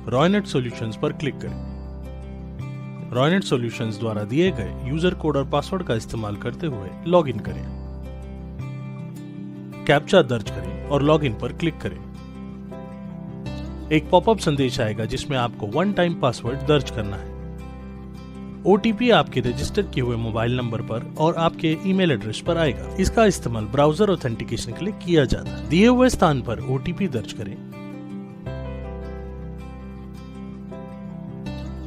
रॉयनेट solutions पर click करें। रॉयनेट solutions द्वारा दिए गए यूजर कोड और पासवर्ड का इस्तेमाल करते हुए लॉगिन करें। कैप्चा दर्ज करें और लॉगिन पर क्लिक करें। एक पॉपअप संदेश आएगा जिसमें आपको वन टाइम पासवर्ड दर्ज करना है। ओटीपी आपके रजिस्टर किए हुए मोबाइल नंबर पर और आपके ईमेल एड्रेस पर आएगा। इसका इस्तेमाल ब्राउजर ऑथेंटिकेशन के लिए किया जाता है। दिए हुए स्थान पर ओटीपी दर्ज करें।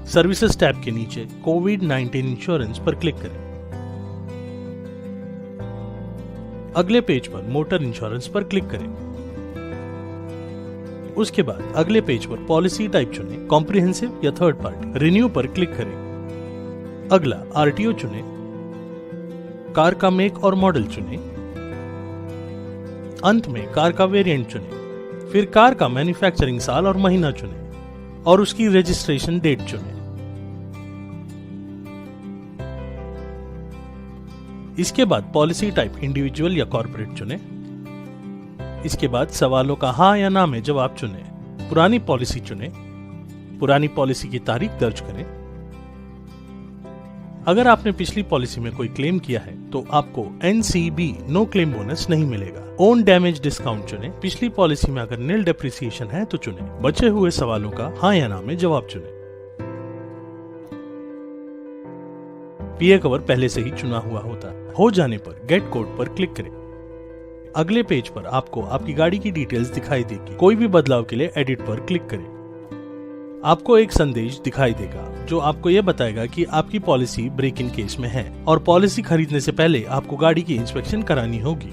सर्विसेज टैब के नीचे कोविड-19 इंश्योरेंस पर क्लिक करें। अगले पेज पर मोटर इंश्योरेंस पर क्लिक करें। उसके बाद अगले पेज पर पॉलिसी टाइप चुनें, कॉम्प्रिहेंसिव या थर्ड पार्टी। रिन्यू पर क्लिक करें। अगला आरटीओ चुनें। कार का मेक और मॉडल चुनें। अंत में कार का वेरिएंट चुनें। फिर कार का मैन्युफैक्चरिंग साल और महीना चुनें और उसकी रजिस्ट्रेशन डेट चुनें। इसके बाद पॉलिसी टाइप इंडिविजुअल या कॉर्पोरेट चुनें। इसके बाद सवालों का हाँ या ना में जवाब चुनें। पुरानी पॉलिसी चुनें। पुरानी पॉलिसी की तारीख दर्ज करें। अगर आपने पिछली पॉलिसी में कोई क्लेम किया है तो आपको एनसीबी नो क्लेम बोनस नहीं मिलेगा। ओन डैमेज डिस्काउंट चुनें। पिछली पॉलिसी में अगर नील डेप्रिसिएशन है तो चुनें। बचे हुए सवालों का हाँ या ना में जवाब चुनें। पीए कवर पहले से ही चुना हुआ होता है। हो जाने पर गेट कोड पर क्लिक करें। अगले पेज पर आपको आपकी गाड़ी की डिटेल्स दिखाई देगी। कोई भी बदलाव के लिए एडिट पर क्लिक करें। आपको एक संदेश दिखाई देगा जो आपको यह बताएगा कि आपकी पॉलिसी ब्रेक इन केस में है और पॉलिसी खरीदने से पहले आपको गाड़ी की इंस्पेक्शन करानी होगी।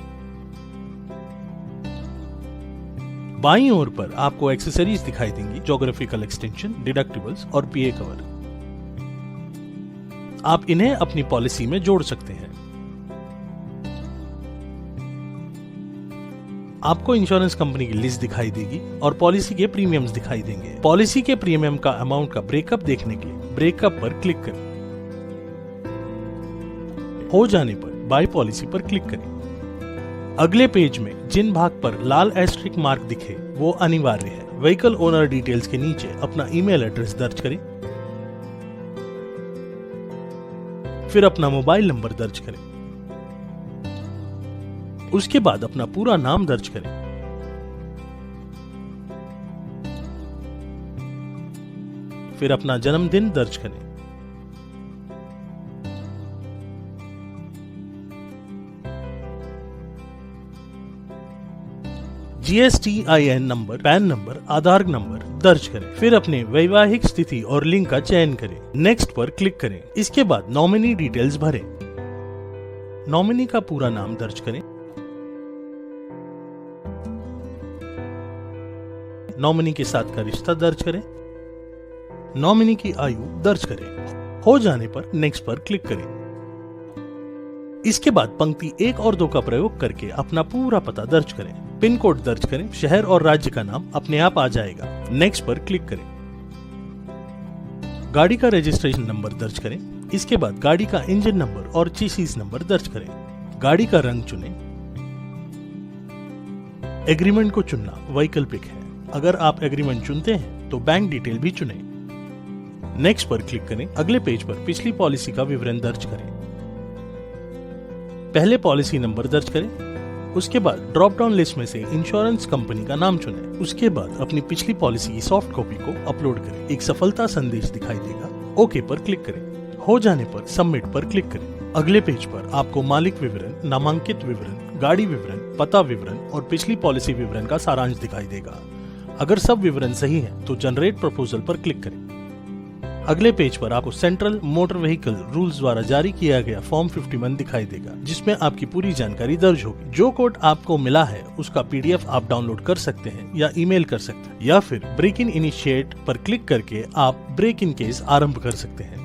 बाईं ओर पर आपको एक्सेसरीज दिखाई देंगी, ज्योग्राफिकल एक्सटेंशन, डिडक्टिबल्स और पीए कवर। आप इन्हें अपनी पॉलिसी में जोड़ सकते हैं। आपको इंश्योरेंस कंपनी की लिस्ट दिखाई देगी और पॉलिसी के प्रीमियम्स दिखाई देंगे। पॉलिसी के प्रीमियम का अमाउंट का ब्रेकअप देखने के लिए ब्रेकअप पर क्लिक करें। हो जाने पर बाय पॉलिसी पर क्लिक करें। अगले पेज में जिन भाग पर लाल एस्ट्रिक मार्क दिखे वो अनिवार्य है। व्हीकल ओनर डिटेल्स के नीचे अपना ईमेल एड्रेस दर्ज करें। फिर अपना मोबाइल नंबर दर्ज करें। उसके बाद अपना पूरा नाम दर्ज करें। फिर अपना जन्मदिन दर्ज करें। GSTIN नंबर, पैन नंबर, आधार नंबर दर्ज करें। फिर अपने वैवाहिक स्थिति और लिंग का चयन करें। नेक्स्ट पर क्लिक करें। इसके बाद नॉमिनी डिटेल्स भरें। नॉमिनी का पूरा नाम दर्ज करें। नॉमिनी के साथ का रिश्ता दर्ज करें। नॉमिनी की आयु दर्ज करें। हो जाने पर नेक्स्ट पर क्लिक करें। इसके बाद पंक्ति 1 और 2 का प्रयोग करके अपना पूरा पता दर्ज करें। पिन कोड दर्ज करें। शहर और राज्य का नाम अपने आप आ जाएगा। नेक्स्ट पर क्लिक करें। गाड़ी का रजिस्ट्रेशन नंबर दर्ज करें। इसके बाद गाड़ी का इंजन नंबर और चेसिस नंबर दर्ज करें। गाड़ी का रंग चुनें। एग्रीमेंट को चुनना वैकल्पिक है। अगर आप एग्रीमेंट चुनते हैं तो बैंक डिटेल भी चुनें। नेक्स्ट पर क्लिक करें। अगले पेज पर पिछली पॉलिसी का विवरण दर्ज करें। पहले पॉलिसी नंबर दर्ज करें। उसके बाद ड्रॉप डाउन लिस्ट में से इंश्योरेंस कंपनी का नाम चुनें। उसके बाद अपनी पिछली पॉलिसी की सॉफ्ट कॉपी को अपलोड करें। एक सफलता संदेश दिखाई देगा। ओके पर क्लिक करें। हो जाने पर सबमिट पर क्लिक करें। अगले पेज पर आपको मालिक विवरण, नामांकित विवरण, गाड़ी विवरण, पता विवरण और पिछली पॉलिसी विवरण का सारांश दिखाई देगा। अगर सब विवरण सही है तो जनरेट प्रपोजल पर क्लिक करें। अगले पेज पर आपको सेंट्रल मोटर व्हीकल रूल्स द्वारा जारी किया गया फॉर्म 51 दिखाई देगा जिसमें आपकी पूरी जानकारी दर्ज होगी। जो कोड आपको मिला है उसका PDF आप डाउनलोड कर सकते हैं या ईमेल कर सकते हैं या फिर ब्रेक इन इनिशिएट पर क्लिक करके आप ब्रेक इन केस आरंभ कर सकते हैं।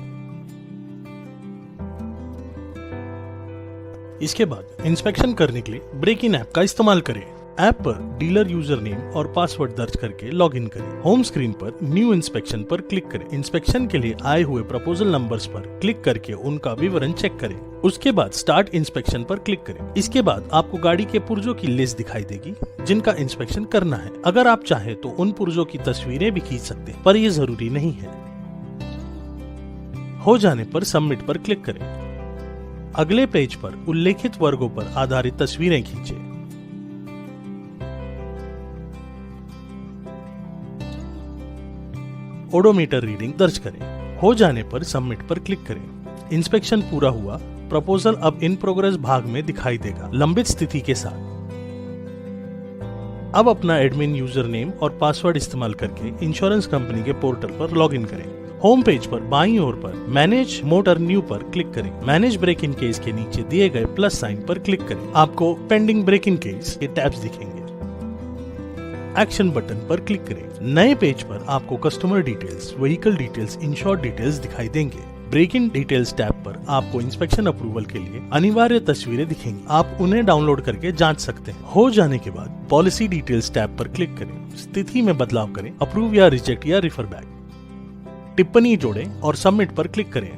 इसके बाद इंस्पेक्शन करने के लिए ब्रेक इन ऐप का इस्तेमाल करें। ऐप पर डीलर यूजर नेम और पासवर्ड दर्ज करके लॉगिन करें। होम स्क्रीन पर न्यू इंस्पेक्शन पर क्लिक करें। इंस्पेक्शन के लिए आए हुए प्रपोजल नंबर्स पर क्लिक करके उनका विवरण चेक करें। उसके बाद स्टार्ट इंस्पेक्शन पर क्लिक करें। इसके बाद आपको गाड़ी के पुर्जों की लिस्ट दिखाई देगी जिनका इंस्पेक्शन करना है। अगर आप चाहे तो उन पुर्जों की तस्वीरें भी खींच सकते हैं, पर यह जरूरी नहीं है। हो जाने पर सबमिट पर क्लिक करें। अगले पेज पर उल्लेखित वर्गों पर आधारित तस्वीरें खींचें। ओडोमीटर रीडिंग दर्ज करें। हो जाने पर सबमिट पर क्लिक करें। इंस्पेक्शन पूरा हुआ। प्रपोजल अब इन प्रोग्रेस भाग में दिखाई देगा लंबित स्थिति के साथ। अब अपना एडमिन यूजर नेम और पासवर्ड इस्तेमाल करके इंश्योरेंस कंपनी के पोर्टल पर लॉगिन करें। होम पेज पर बाईं ओर पर मैनेज मोटर न्यू पर क्लिक करें। मैनेज ब्रेक इन केस के नीचे दिए गए प्लस साइन पर क्लिक करें। आपको पेंडिंग ब्रेक इन केस के टैब्स दिखेंगे। एक्शन बटन पर क्लिक करें। नए पेज पर आपको customer details, vehicle details, insured details दिखाई देंगे। ब्रेक इन डिटेल्स टैब पर आपको इंस्पेक्शन अप्रूवल के लिए अनिवार्य तस्वीरें दिखेंगी। आप उन्हें डाउनलोड करके जांच सकते हैं। हो जाने के बाद पॉलिसी डिटेल्स टैब पर क्लिक करें। स्थिति में बदलाव करें, अप्रूव या रिजेक्ट या रिफर बैक। टिप्पणी जोड़ें और सबमिट पर क्लिक करें।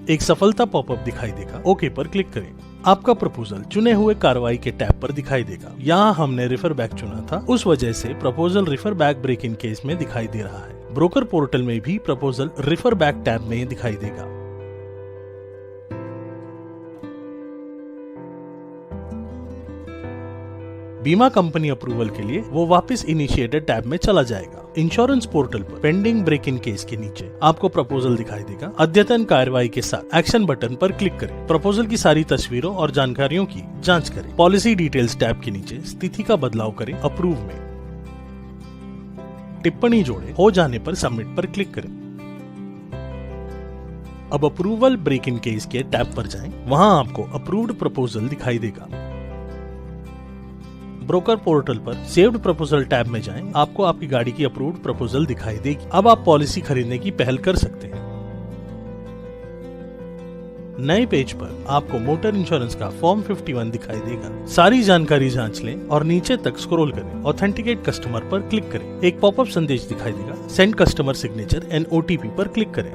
एक सफलता पॉपअप दिखाई देगा। ओके पर क्लिक करें। आपका प्रपोजल चुने हुए कार्रवाई के टैब पर दिखाई देगा। यहाँ हमने रिफर बैक चुना था, उस वजह से proposal refer back break in case में दिखाई दे रहा है। ब्रोकर पोर्टल में भी प्रपोजल रिफर बैक टैब में दिखाई देगा। बीमा कंपनी अप्रूवल के लिए वो वापस इनिशिएटेड टैब में चला जाएगा। इंश्योरेंस पोर्टल पर पेंडिंग ब्रेक इन केस के नीचे आपको प्रपोजल दिखाई देगा। अद्यतन कार्रवाई के साथ एक्शन बटन पर क्लिक करें। प्रपोजल की सारी तस्वीरों और जानकारियों की जांच करें। पॉलिसी डिटेल्स टैब के नीचे स्थिति का बदलाव करें, अप्रूव में। टिप्पणी जोड़ें। हो जाने पर सबमिट पर क्लिक करें। अब अप्रूवल ब्रेक इन केस के टैब पर जाएं। वहां आपको अप्रूव्ड प्रपोजल दिखाई देगा। ब्रोकर पोर्टल पर सेव्ड प्रपोजल टैब में जाएं। आपको आपकी गाड़ी की अप्रूव्ड प्रपोजल दिखाई देगी। अब आप पॉलिसी खरीदने की पहल कर सकते हैं। नए पेज पर आपको मोटर इंश्योरेंस का फॉर्म 51 दिखाई देगा। सारी जानकारी जांच लें और नीचे तक स्क्रॉल करें। ऑथेंटिकेट कस्टमर पर क्लिक करें। एक पॉपअप संदेश दिखाई देगा। Send customer signature and OTP पर क्लिक करें।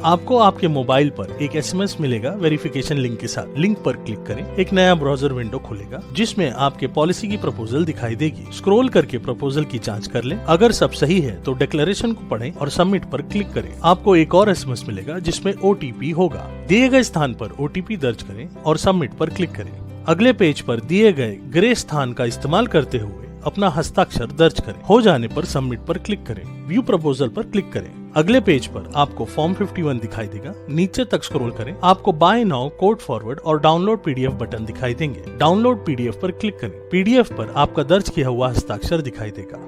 आपको आपके मोबाइल पर एक SMS मिलेगा वेरिफिकेशन लिंक के साथ। लिंक पर क्लिक करें। एक नया ब्राउजर विंडो खुलेगा जिसमें आपके पॉलिसी की प्रपोजल दिखाई देगी। स्क्रॉल करके प्रपोजल की जांच कर लें। अगर सब सही है तो डिक्लेरेशन को पढ़ें और सबमिट पर क्लिक करें। आपको एक और SMS मिलेगा जिसमें OTP होगा। दिए गए स्थान पर OTP दर्ज करें और सबमिट पर क्लिक करें। अगले पेज पर दिए गए ग्रे स्थान का इस्तेमाल करते हुए अपना हस्ताक्षर दर्ज करें। हो जाने पर सबमिट पर क्लिक करें। व्यू प्रपोजल पर क्लिक करें। अगले पेज पर आपको फॉर्म 51 दिखाई देगा। नीचे तक स्क्रॉल करें। आपको बाय नाउ, कोड फॉरवर्ड और डाउनलोड PDF बटन दिखाई देंगे। डाउनलोड PDF पर क्लिक करें। PDF पर आपका दर्ज किया हुआ हस्ताक्षर दिखाई देगा।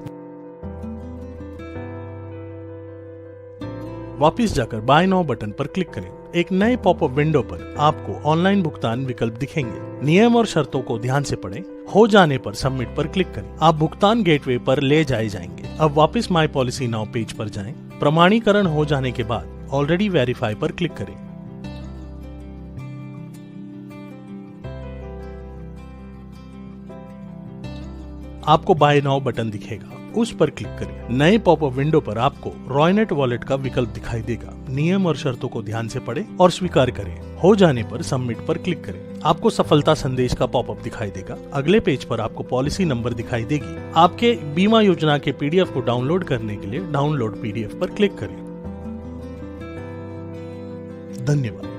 वापिस जाकर बाय नाउ बटन पर क्लिक करें। एक नए पॉपअप विंडो पर आपको ऑनलाइन भुगतान विकल्प दिखेंगे। नियम और शर्तों को ध्यान से पढ़ें। हो जाने पर सबमिट पर क्लिक करें। आप भुगतान गेटवे पर ले जाए जाएंगे। अब वापस माई पॉलिसी नाउ पेज पर जाएं। प्रमाणीकरण हो जाने के बाद ऑलरेडी वेरीफाई पर क्लिक करें। आपको बाय नाउ बटन दिखेगा, उस पर क्लिक करें। नए पॉपअप विंडो पर आपको रॉयनेट वॉलेट का विकल्प दिखाई देगा। नियम और शर्तों को ध्यान से पढ़ें और स्वीकार करें। हो जाने पर सबमिट पर क्लिक करें। आपको सफलता संदेश का पॉपअप दिखाई देगा। अगले पेज पर आपको पॉलिसी नंबर दिखाई देगी। आपके बीमा योजना के PDF को डाउनलोड करने के लिए डाउनलोड PDF पर क्लिक करें। धन्यवाद।